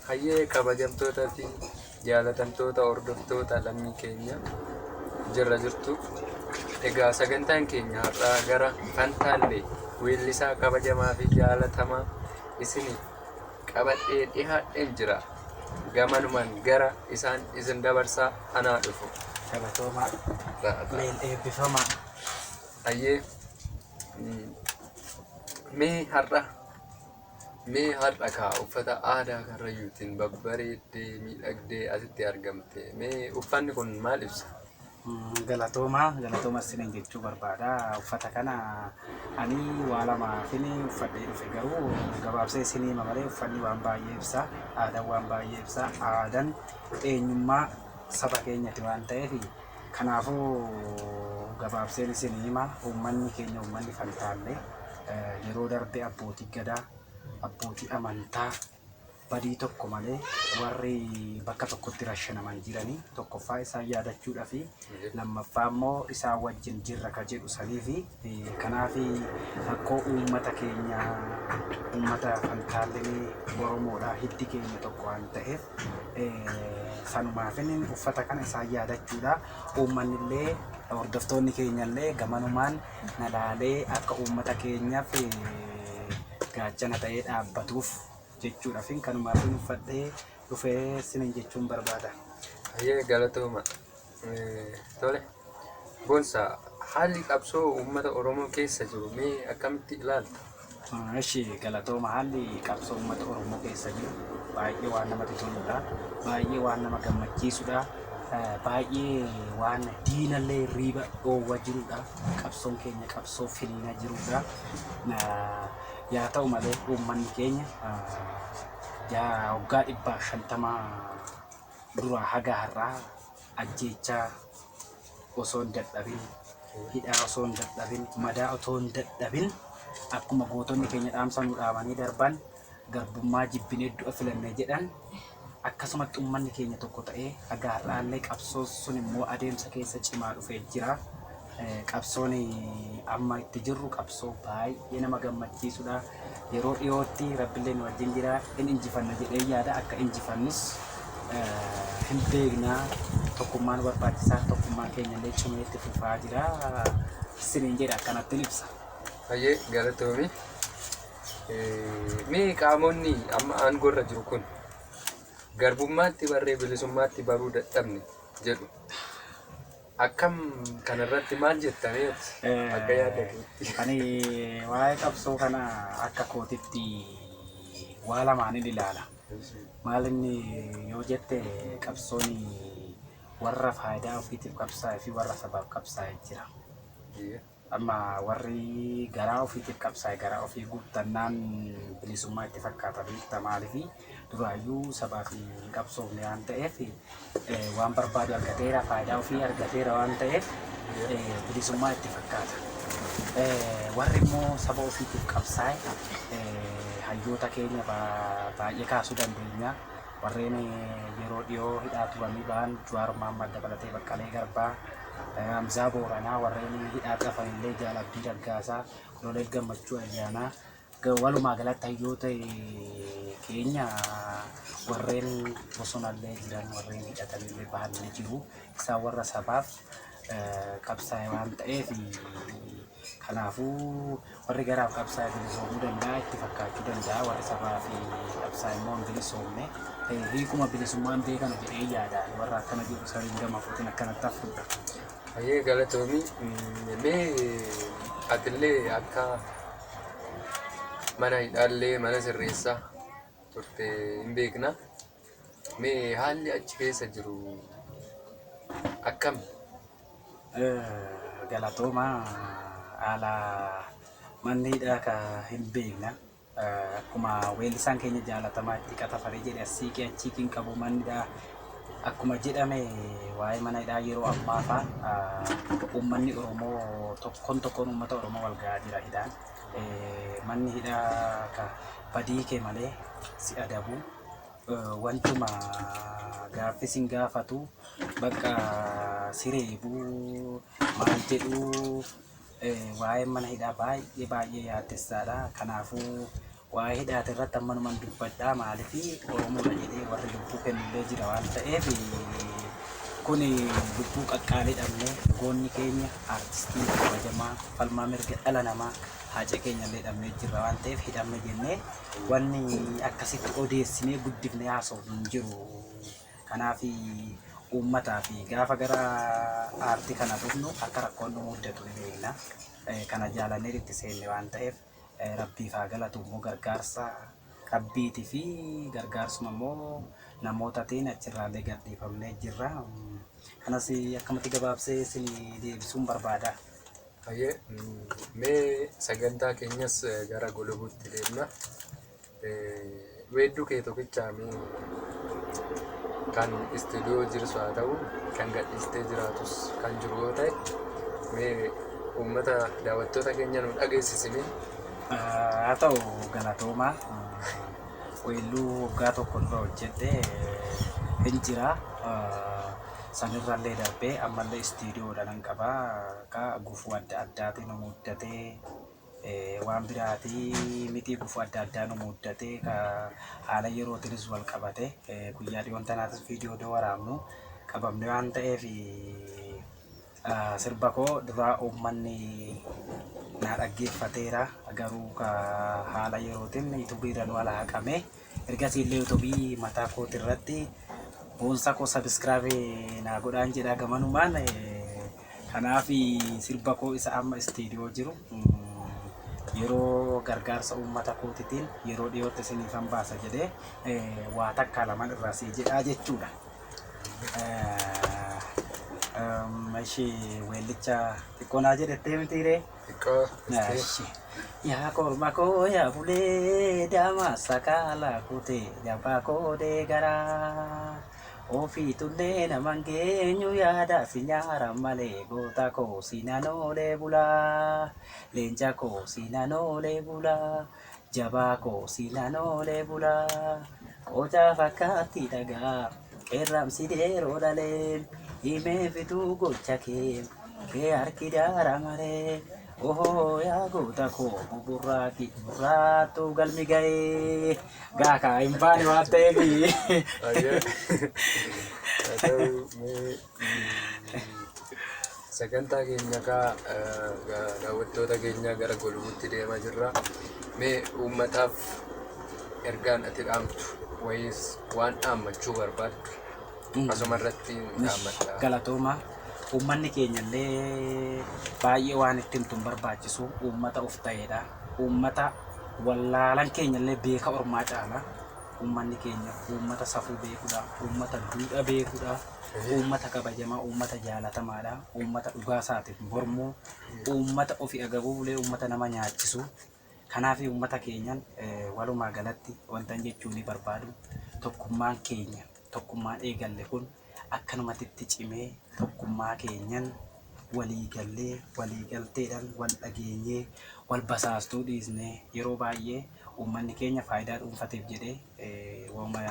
Hayyee kabajamtootaa fi jaalatamtoota hordoftoota lammii keenya jirra jirtu. Egaa sagantaan keenya har'aa gara Fantaallee weellisaa kabajamaa fi jaalatamaa isiniif qabadhee dhiyaadheen jira. Gamanumaan gara isaan isin dabarsaa anaa dhufu. Galatoomaa. Meel eebbifamaa. Hayyee mee har'a kaa uffata aadaa Karrayyuutiin babbareeddee miidhagdee asitti argamte. Mee uffanni kun maal ibsa? Galatoomaa isiniin jechuu barbaada. Uffata kana ani waa lamaafin uffadhee dhufe, garuu gabaabsee isinii malee uffanni waan baay'ee ibsa. Aadaan waan baay'ee ibsa. Aadaan eenyummaa saba keenyati waan ta'eef kanaafuu gabaabseen isinii hima. Uummanni keenya uummanni Fantaallee yeroo darbe abbootii gadaa, abbootii amantaa badii tokko malee warri bakka tokkotti rashanaman jiranii tokkoffaa isaan yaadachuudhaa fi lammaffaa immoo isaan wajjin jirra ka jedhu sanii fi kanaaf rakkoo uummata keenya uummata Fantaallee Oromoodhaa hiddi keenya tokko waan ta'eef sanumaafin uffata kana isaan yaadachuudha. Uummanni hordoftoonni keenyallee gamanumaan nalaalee akka uummata keenyaaf gaachana ta'ee dhaabbatuuf jechuudha. Fin kanumaaf uffadhee dhufee isiniin jechuun barbaada. Hayyee galatooma. Tole boonsaa haalli qabsoo uummata Oromoo keessa jiru mee akkamitti ilaalta? Eshi galatooma. Haalli qabsoo uummata Oromoo keessa jiru baay'ee waan namatti toludha. Baay'ee waan nama gammachiisudha. Baay'ee waan diinallee riiba dhoowwa jirudha. Qabsoon keenya qabsoo finiina jirudha. Yaa ta'u malee uummanni keenya waggaa 150 dura haga har'aa ajjeechaa osoo hin dadhabin, hidhaa osoo hin dadhabin, madaa osoo hin dadhabin akkuma gootonni keenya dhaamsa nu dhaamanii darban garbummaa jibbinee du'a filannee jedhan akkasumatti uummanni keenya tokko ta'ee haga har'aallee qabsoon sun immoo adeemsa keessa cimaa dhufee jira. Qabsoon amma itti jirru qabsoo baay'ee nama gammachiisudha. Yeroo dhiyootti rabbiillee nu wajjin jira. In injifanna jedhee yaada. Akka injifannus hin beeknaa. Tokkummaan barbaachisaa. Tokkummaan keenyallee cimee itti fufaa jira. Isiniin jedha akkanatti ibsa. Hayyee galatoomi. Mee qaamonni amma aangoorra jiru kun garbummaatti barree bilisummaatti baruu dadhabne jedhu. Akkam kanarratti maal jettaniiti akka yaadamutti? Ani waa'ee qabsoo kana akka kootitti waa lamaanin ilaala. Maalinni yoo jette qabsoon warra faayidaa ofiitiif qabsaa'ee fi warra sabaaf qabsaa'ee jira. Amma warri garaa ofiitiif qabsaa'e garaa ofii guuttannaan bilisummaa itti fakkaata beekta maaliifi duraayyuu sabaaf qabsoofne waan ta'eef waan barbaadu argateera, faayidaa ofii argateera waan ta'eef bilisummaa itti fakkaata. Warri immoo saba ofiitiif qabsaa'e hayyoota keenya baay'ee kaasuu dandeenya. Warreen yeroo dhiyoo hidhaa turanii ba'an Jawaar Mohaammed dabalatee Baqqalee Garbaa, Hamzaa Booranaa, warreen hidhaa qabanillee Jaal Abdii Raggaasaa, Koloneel Gammachuu Ayyaanaa, walumaa galatti hayyoota keenya warreen bosonallee jiran warreen hidhatanillee bahan ni jiru. Isaan warra sabaaf qabsaa'e waan ta'eef kanaafuu warri garaaf qabsaa'e bilisoomuu danda'a, itti fakkaachuu danda'a. Warri sabaaf qabsaa'e immoo hin bilisoomne hiikuma bilisummaan beekanu jedhee yaada. Warra akkana jedhu saniin gama footiin akkanatti hafuudha. Hayyee galatoomi. Mee atillee akka mana hidhaallee mana sirreessaa turte hin beekna. Mee haalli achi keessa jiru akkam? Galatooma. Haala manni hidhaa ka hin beekna. Akkuma weellisaan keenya jaalatamaa itti qatafaree jedhe asiiqee achiikiin qabu manni hidhaa akkuma jedhame waa'ee mana hidhaa yeroo ammaa fa'a uummanni Oromoo tokkoon uummata Oromoo wal gahaa jira hidhaan. Manni hidhaa ka badii kee malee si adabu wantuma gaaffii sin gaafatu bakka sireebuu maal jedhu waa'ee mana hidhaa baay'ee yaaddessaadha. Kanaafuu waa hidhaate irratti ammanumaan dubbadhaa maaliifi Oromoodha jedhee warri lubbuu kennullee jira waan ta'eef kun lubbuu qaqqaalii dhabnee goonni keenya artistii kabajamaa falmaa mirga dhala namaa haca keenya illee dhabnee jirra waan ta'eef hidhamne jennee wanni akkasitti odeessinee guddifnee haasofnu hin jiru. Kanaaf uummataa fi gaafa gara aartii kana dhufnu akka rakkoon nu muddatu ni beekna. Kana jaalannee itti seenne waan ta'eef rabbiif haa galatu immoo gargaarsa rabbiitii fi gargaarsuma immoo namootaatiin achirraallee gadhiifamnee jirra. Kanas akkamatti gabaabsee isin deebisuun barbaada. Hayyee mee sagantaa keenyas gara gulubuutti deemna. Weedduu kee tokkichaa mee kan istiidiyoo jirus haa ta'u kan gadhiistee jiraatus kan jiru yoo ta'e mee uummata daawwattoota keenya nu dhageessisini. Haa ta'u galatoomaa weelluu waggaa tokko dura hojjedhee hin jira. Sanirrallee darbee ammallee istiidiyoodha nan qabaa ka gufuu adda addaatiin nu muddatee waan biraatii miti gufuu adda addaa nu muddatee ka haala yerootiinis wal qabate guyyaa dhiyoon tanaatis viidiyoo waraabnu qabamne waan ta'eef sirba koo duraa uummanni na dhaggeeffateera garuu ka haala yerootiin yuutuubiidhaan wal haqame ergasiillee yuutuubii mataa kootirratti boonsa koo sabiskiraayib naa godhaan jedhaa gamanumaan kanaaf sirba koo isa amma istiidiyoo jiru yeroo gargaarsa uummata kootitiin yeroo dhiyootti isiniifan baasa jedhee waa takka lamaan irraa sii jedhaa jechuudha. Ishee weellicha xiqqoo naa jedhettee mitiiree? Xiqqoo. Yaa korma koo yaa bulee daamaa sakaalaa kutee jabaa koodee garaa. Ofii tullee naman geenyu yaada si nyaara malee goota koo si naanoolee bulaa. Leenca koo si naanoolee bulaa. Jabaa koo si naanoolee bulaa. Qocaa fakkaatti dhagaa qeerramsi deeroo dhalee. Himee fituu gocha kee harki daara malee. Oh yaa goota koo buburraaqi burraattuu galmi ga'ee gaaka hin baane waan ta'eef. Sagantaa keenya kaa daawwattoota keenya gara gulubuutti deemaa jirra. Mee uummataaf ergaan ati dhaamtu wayiis waan dhaammachuu barbaaddu asuma irratti dhaammadha. Galatooma. Uummanni keenya illee baay'ee waan ittiin tun barbaachisu uummata of ta'edha. Uummata wallaalan keenya illee beeka ormaa caala. Uummanni keenya uummata safuu beekudha, uummata duudhaa beekudha, uummata kabajamaa, uummata jaalatamaadha, uummata dhugaa isaatiif mormuu, uummata ofii agabuu bulee uummata nama nyaachisu. Kanaaf uummata keenyan walumaa galatti wanta jechuun ni barbaadu. Tokkummaan keenya, tokkummaan eegalle kun akkanumatti cimee tokkummaa keenyan waliigallee waliigalteedhaan wal dhageenyee wal basaastuu dhiisnee yeroo baay'ee uummanni keenya faayidaa dhuunfateef jedhee wama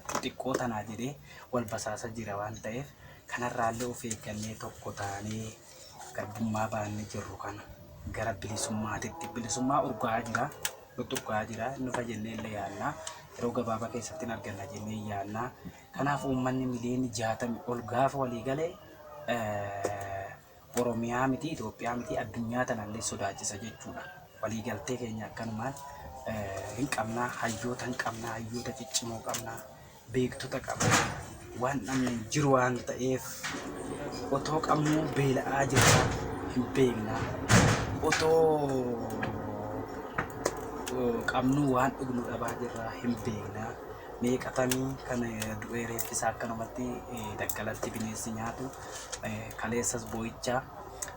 xixiqqoo tanaa jedhee wal basaasa jira waan ta'eef kanarraallee of eeggannee tokko taanee garbummaa baannee jirru kana gara bilisummaatitti bilisummaa urgaa'aa jira tuttuqqaa jira inni fayyannee illee yaannaa yeroo gabaabaa keessatti arganna jennee yaannaa. Kanaaf uummanni miliyoona 60 ol gaafa walii galee Oromiyaa miti Itoophiyaa miti addunyaa tanallee sodaachisa jechuudha. Waliigaltee keenya akkanumaan hin qabnaa, hayyoota hin qabnaa, hayyoota ciccimoo qabnaa, beektota qabnaa. Waan dhabne jiru waan ta'eef otoo qabnuu beela'aa jirra hin beeknaa. Otoo qabnuu waan dhugnu dhabaa jirra hin beeknaa. Meeqatamii kan du'ee reeffisaa akkanumatti daggalatti bineensi nyaatu kaleessas boo'ichaa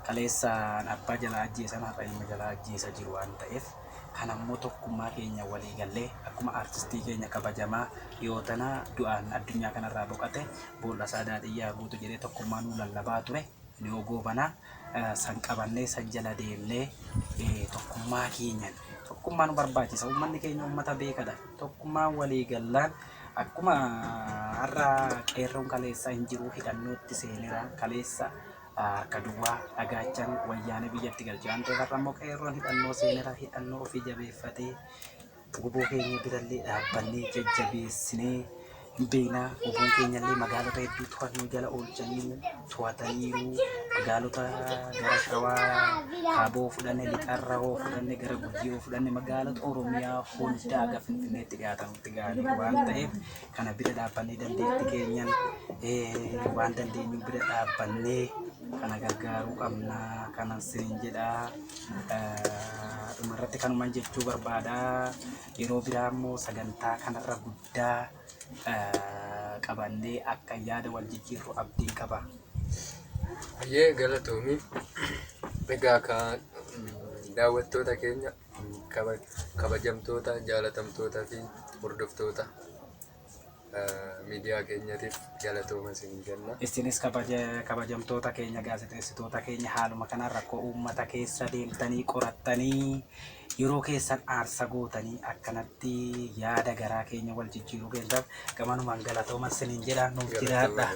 kaleessaan abbaa jalaa ajjeesan haadha ilma jalaa ajjeesa jiru waan ta'eef kan ammoo tokkummaa keenya walii gallee akkuma artistii keenya kabajamaa yoo tana du'aan addunyaa kanarraa boqate Bool'asaa Daadhiyyaa guutu jedhee tokkummaa nu lallabaa ture ni ogoobanaa san qabannee san jala deemnee tokkummaa keenyan tokkummaa nu barbaachisa. Uummanni keenya uummata beekadha. Tokkummaan walii gallaan akkuma har'a qeerroon kaleessa hin jiru hidhannootti seenera kaleessa harka duwwaa dhagaachan wayyaanee biyyatti galche waan ta'eef har'a immoo qeerroon hidhannoo seenera hidhannoo ofii jabeeffatee guboo keenya birallee dhaabbannee jajjabeessinee hin beeknaa. Guboon keenyallee magaalota hedduu to'annoo jala oolchanii to'ataniiru. Magaalota gara Shawaa Kaaboo fudhanne, Lixarraa hoo fudhanne, gara Gujii hoo fudhanne magaalota Oromiyaa hundaa aga Finfinneetti dhiyaatanutti gaarii waan ta'eef kana bira dhaabbannee dandeettii keenyan waan dandeenyu bira dhaabbannee kana gargaaruu qabna. Kanan sinin jedhaa. Dhumarratti kanuman jechuu barbaada. Yeroo biraa immoo sagantaa kanarra guddaa qabannee akka yaada wal jijjiirru abdiin qaba. Ayyee galatoomii. Egaa ka daawwattoota keenya kabajamtoota, jaalatamtoota fi hordoftoota miidiyaa keenyatiif galatooma isin jenna. Isinis kabajamtoota keenya, gaazexeessitoota keenya haaluma kanaan rakkoo uummata keessa deemtanii qorattanii yeroo keessan aarsa gootanii akkanatti yaada garaa keenya wal jijjiiruu keessatti gamanumaan galatooma isiniin jedha. Nuuf jiraadha.